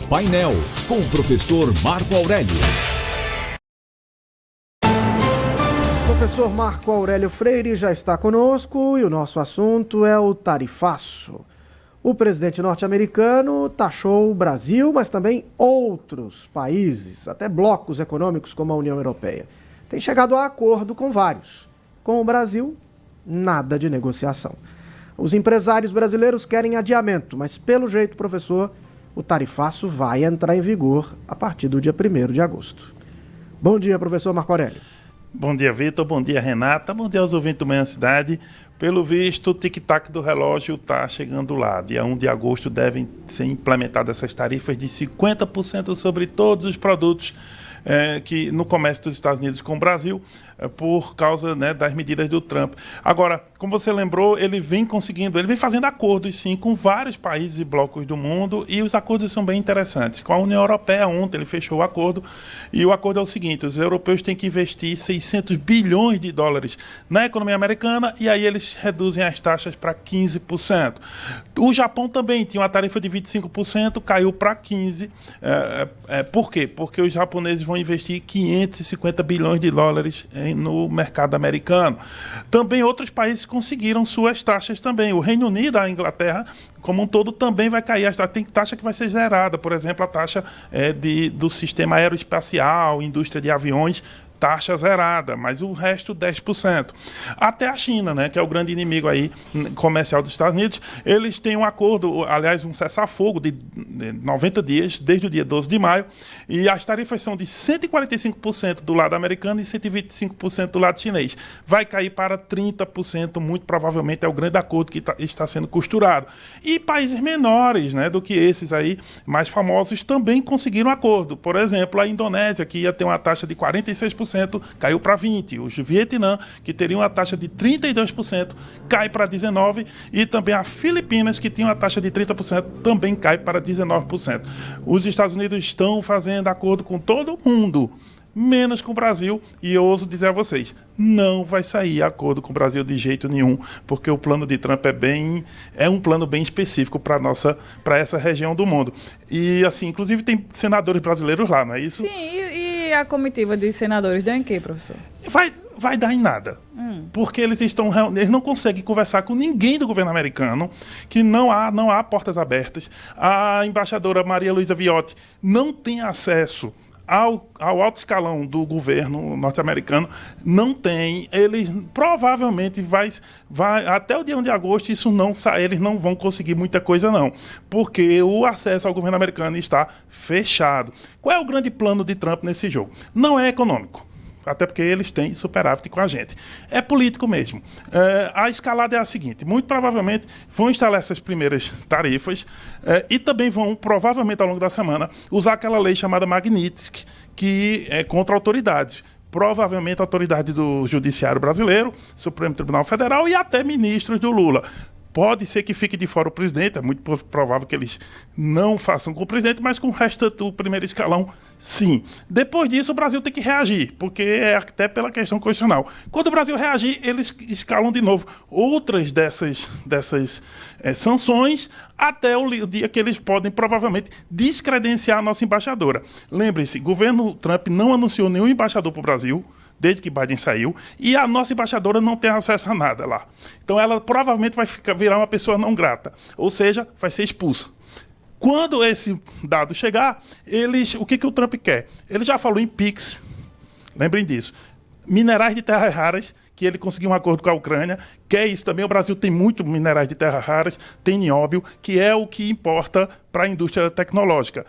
Painel com o professor Marco Aurélio. O professor Marco Aurélio Freire já está conosco e o nosso assunto é o tarifaço. O presidente norte-americano taxou o Brasil, mas também outros países, até blocos econômicos como a União Europeia. Tem chegado a acordo com vários. Com o Brasil, nada de negociação. Os empresários brasileiros querem adiamento, mas pelo jeito, professor, o tarifaço vai entrar em vigor a partir do dia 1º de agosto. Bom dia, professor Marco Aurélio. Bom dia, Vitor. Bom dia, Renata. Bom dia aos ouvintes do Manhã Cidade. Pelo visto, o tic-tac do relógio está chegando lá. Dia 1 de agosto devem ser implementadas essas tarifas de 50% sobre todos os produtos que no comércio dos Estados Unidos com o Brasil, por causa, né, das medidas do Trump. Agora, como você lembrou, ele vem fazendo acordos, sim, com vários países e blocos do mundo, e os acordos são bem interessantes. Com a União Europeia, ontem ele fechou o acordo, e o acordo é o seguinte: os europeus têm que investir 600 bilhões de dólares na economia americana, e aí eles reduzem as taxas para 15%. O Japão também tinha uma tarifa de 25%, caiu para 15%. Por quê? Porque os japoneses vão investir 550 bilhões de dólares no mercado americano. Também outros países conseguiram suas taxas também. O Reino Unido, a Inglaterra, como um todo, também vai cair. Tem taxa que vai ser zerada. Por exemplo, a taxa do sistema aeroespacial, indústria de aviões, taxa zerada, mas o resto 10%. Até a China, né, que é o grande inimigo aí comercial dos Estados Unidos, eles têm um acordo, aliás, um cessar-fogo de 90 dias, desde o dia 12 de maio, e as tarifas são de 145% do lado americano e 125% do lado chinês. Vai cair para 30%, muito provavelmente é o grande acordo que está sendo costurado. E países menores, né, do que esses aí, mais famosos, também conseguiram acordo. Por exemplo, a Indonésia, que ia ter uma taxa de 46%, caiu para 20%. O Vietnã, que teria uma taxa de 32%, cai para 19%. E também a Filipinas, que tinha uma taxa de 30%, também cai para 19%. Os Estados Unidos estão fazendo acordo com todo mundo, menos com o Brasil, e eu ouso dizer a vocês, não vai sair acordo com o Brasil de jeito nenhum, porque o plano de Trump é um plano bem específico para essa região do mundo. E assim, inclusive tem senadores brasileiros lá, não é isso? Sim, e a comitiva de senadores deu em quê, professor? Vai dar em nada, porque eles não conseguem conversar com ninguém do governo americano, que não há portas abertas. A embaixadora Maria Luísa Viotti não tem acesso ao alto escalão do governo norte-americano, não tem. Eles provavelmente vai até o dia 1 de agosto, eles não vão conseguir muita coisa não, porque o acesso ao governo americano está fechado. Qual é o grande plano de Trump nesse jogo? Não é econômico, até porque eles têm superávit com a gente. É político mesmo. A escalada é a seguinte: muito provavelmente vão instalar essas primeiras tarifas e também vão, provavelmente ao longo da semana, usar aquela lei chamada Magnitsky, que é contra autoridades. Provavelmente a autoridade do Judiciário Brasileiro, Supremo Tribunal Federal e até ministros do Lula. Pode ser que fique de fora o presidente, é muito provável que eles não façam com o presidente, mas com o resto do primeiro escalão, sim. Depois disso, o Brasil tem que reagir, porque é até pela questão constitucional. Quando o Brasil reagir, eles escalam de novo outras dessas sanções, até o dia que eles podem, provavelmente, descredenciar a nossa embaixadora. Lembre-se, o governo Trump não anunciou nenhum embaixador para o Brasil, desde que Biden saiu, e a nossa embaixadora não tem acesso a nada lá. Então ela provavelmente vai virar uma pessoa não grata, ou seja, vai ser expulsa. Quando esse dado chegar, o que o Trump quer? Ele já falou em PIX, lembrem disso, minerais de terras raras, que ele conseguiu um acordo com a Ucrânia, quer isso também. O Brasil tem muito minerais de terras raras, tem nióbio, que é o que importa para a indústria tecnológica.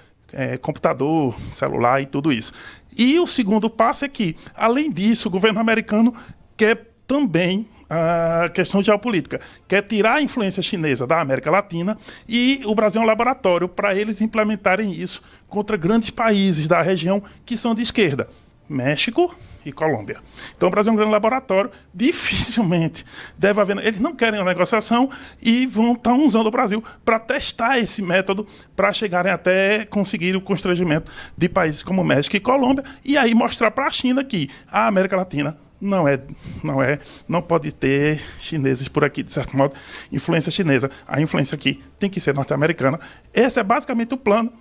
Computador, celular e tudo isso. E o segundo passo é que, além disso, o governo americano quer também a questão geopolítica, quer tirar a influência chinesa da América Latina, e o Brasil é um laboratório para eles implementarem isso contra grandes países da região que são de esquerda, México e Colômbia. Então o Brasil é um grande laboratório, dificilmente deve haver. Eles não querem a negociação e vão estar usando o Brasil para testar esse método, para chegarem até conseguir o constrangimento de países como México e Colômbia, e aí mostrar para a China que a América Latina não pode ter chineses por aqui, de certo modo, influência chinesa. A influência aqui tem que ser norte-americana. Esse é basicamente o plano,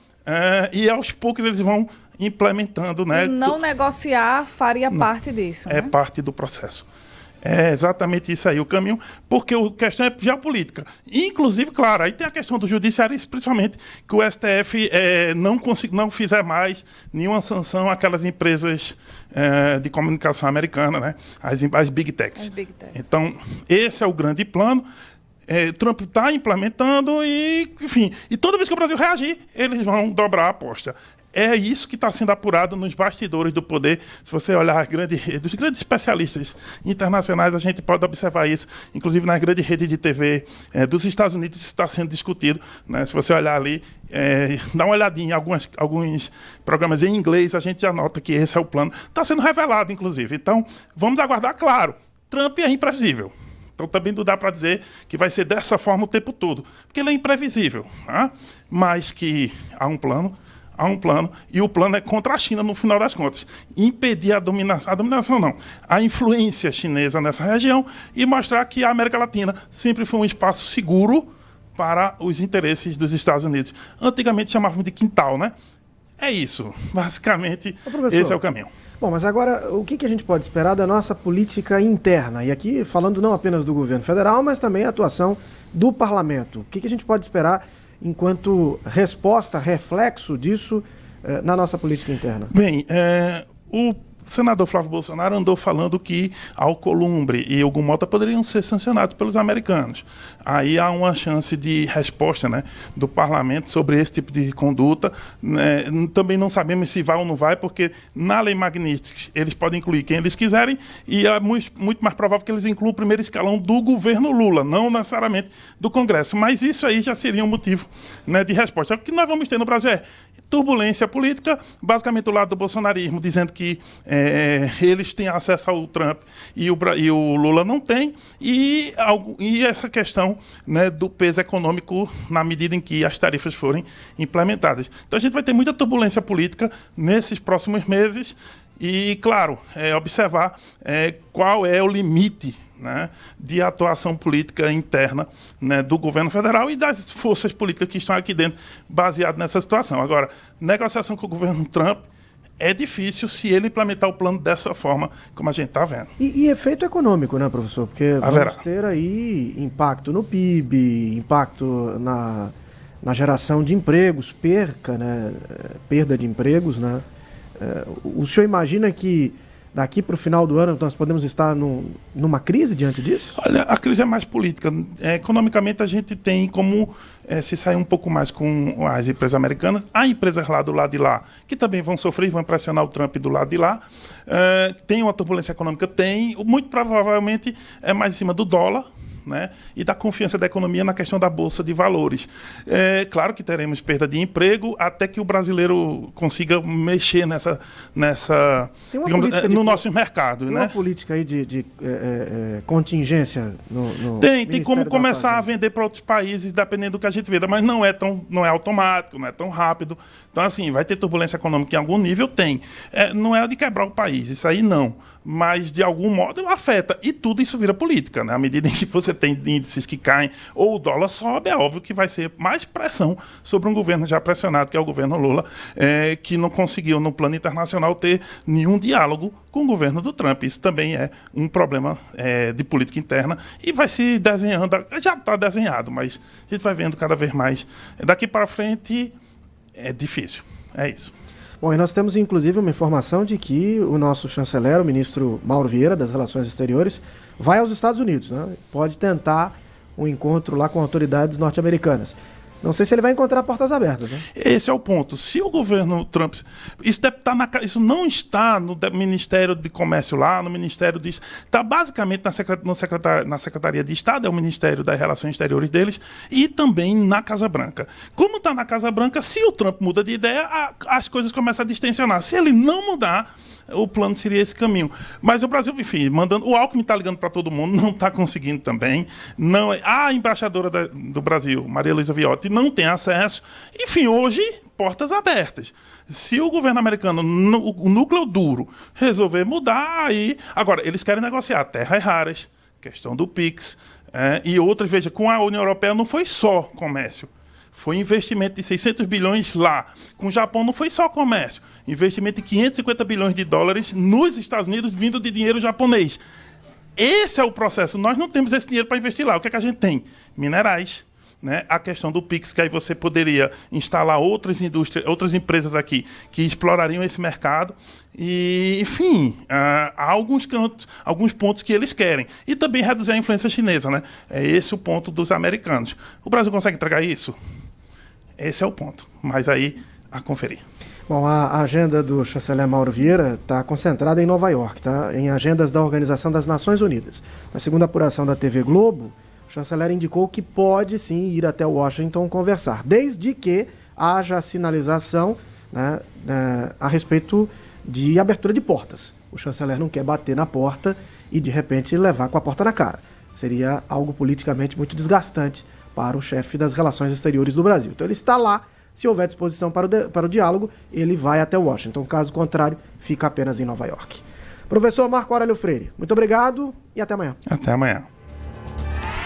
e aos poucos eles vão implementando. Né? Não negociar faria parte disso. É parte do processo. É exatamente isso aí, o caminho, porque a questão é geopolítica. Inclusive, claro, aí tem a questão do judiciário, principalmente que o STF não fizer mais nenhuma sanção àquelas empresas de comunicação americana, né? As Big Techs. Então, esse é o grande plano. Trump está implementando e, enfim, e toda vez que o Brasil reagir, eles vão dobrar a aposta. É isso que está sendo apurado nos bastidores do poder. Se você olhar dos grandes especialistas internacionais, a gente pode observar isso. Inclusive, nas grandes redes de TV dos Estados Unidos, isso está sendo discutido. Né? Se você olhar ali, dá uma olhadinha em alguns programas em inglês, a gente já nota que esse é o plano. Está sendo revelado, inclusive. Então, vamos aguardar. Claro, Trump é imprevisível. Então, também não dá para dizer que vai ser dessa forma o tempo todo. Porque ele é imprevisível. Tá? Mas que há um plano, e o plano é contra a China, no final das contas. Impedir a dominação não, a influência chinesa nessa região e mostrar que a América Latina sempre foi um espaço seguro para os interesses dos Estados Unidos. Antigamente chamavam de quintal, né? É isso. Basicamente, esse é o caminho. Bom, mas agora, o que a gente pode esperar da nossa política interna? E aqui, falando não apenas do governo federal, mas também a atuação do parlamento. O que a gente pode esperar enquanto resposta, reflexo disso na nossa política interna? Bem, o senador Flávio Bolsonaro andou falando que Alcolumbre e Hugo Mota poderiam ser sancionados pelos americanos. Aí há uma chance de resposta, né, do parlamento sobre esse tipo de conduta. Também não sabemos se vai ou não vai, porque na lei Magnitsky eles podem incluir quem eles quiserem e é muito mais provável que eles incluam o primeiro escalão do governo Lula, não necessariamente do Congresso. Mas isso aí já seria um motivo, né, de resposta. O que nós vamos ter no Brasil é turbulência política, basicamente o lado do bolsonarismo dizendo que eles têm acesso ao Trump e o Lula não tem, e essa questão, né, do peso econômico na medida em que as tarifas forem implementadas. Então a gente vai ter muita turbulência política nesses próximos meses e, claro, observar qual é o limite, né, de atuação política interna, né, do governo federal e das forças políticas que estão aqui dentro, baseado nessa situação. Agora, negociação com o governo Trump é difícil se ele implementar o plano dessa forma, como a gente está vendo. E efeito econômico, né, professor? Porque vamos ter aí impacto no PIB, impacto na geração de empregos, perda de empregos, né? O senhor imagina que daqui para o final do ano nós podemos estar numa crise diante disso? Olha, a crise é mais política. Economicamente, a gente tem como se sair um pouco mais com as empresas americanas. Há empresas lá do lado de lá que também vão sofrer, vão pressionar o Trump do lado de lá. Tem uma turbulência econômica? Tem. Muito provavelmente é mais em cima do dólar, né, e da confiança da economia na questão da Bolsa de Valores. Claro que teremos perda de emprego até que o brasileiro consiga mexer digamos, no nosso mercado. Tem, né? Uma política aí de contingência no Tem como começar a vender para outros países, dependendo do que a gente venda, mas não é automático, não é tão rápido. Então, assim, vai ter turbulência econômica em algum nível? Tem. Não é de quebrar o país, isso aí não. Mas, de algum modo, afeta. E tudo isso vira política, né? À medida em que você tem índices que caem ou o dólar sobe, é óbvio que vai ser mais pressão sobre um governo já pressionado, que é o governo Lula, que não conseguiu, no plano internacional, ter nenhum diálogo com o governo do Trump. Isso também é um problema de política interna e vai se desenhando, já está desenhado, mas a gente vai vendo cada vez mais. Daqui para frente é difícil, é isso. Bom, e nós temos inclusive uma informação de que o nosso chanceler, o ministro Mauro Vieira, das Relações Exteriores, vai aos Estados Unidos, né? Pode tentar um encontro lá com autoridades norte-americanas. Não sei se ele vai encontrar portas abertas, né? Esse é o ponto. Se o governo Trump... Isso não está no Ministério de Comércio lá, no Ministério de... Está basicamente na Secretaria de Estado, é o Ministério das Relações Exteriores deles, e também na Casa Branca. Como está na Casa Branca, se o Trump muda de ideia, as coisas começam a distensionar. Se ele não mudar, o plano seria esse caminho. Mas o Brasil, enfim, o Alckmin está ligando para todo mundo, não está conseguindo também. A embaixadora do Brasil, Maria Luísa Viotti, não tem acesso. Enfim, hoje portas abertas. Se o governo americano, o núcleo duro, resolver mudar, aí... Agora, eles querem negociar terras raras, questão do PIX, e outras. Veja, com a União Europeia não foi só comércio. Foi investimento de 600 bilhões lá. Com o Japão não foi só comércio. Investimento de 550 bilhões de dólares nos Estados Unidos vindo de dinheiro japonês. Esse é o processo. Nós não temos esse dinheiro para investir lá. O que é que a gente tem? Minerais. Né? A questão do PIX, que aí você poderia instalar outras indústrias, outras empresas aqui que explorariam esse mercado. E, enfim, há alguns pontos que eles querem. E também reduzir a influência chinesa. Né? É esse o ponto dos americanos. O Brasil consegue entregar isso? Esse é o ponto. Mas aí, a conferir. Bom, a agenda do chanceler Mauro Vieira está concentrada em Nova York, tá? Em agendas da Organização das Nações Unidas. Na segunda apuração da TV Globo, o chanceler indicou que pode sim ir até Washington conversar, desde que haja sinalização, né, a respeito de abertura de portas. O chanceler não quer bater na porta e de repente levar com a porta na cara. Seria algo politicamente muito desgastante para o chefe das relações exteriores do Brasil. Então ele está lá. Se houver disposição para o diálogo, ele vai até Washington. Caso contrário, fica apenas em Nova York. Professor Marco Aurélio Freire, muito obrigado e até amanhã. Até amanhã.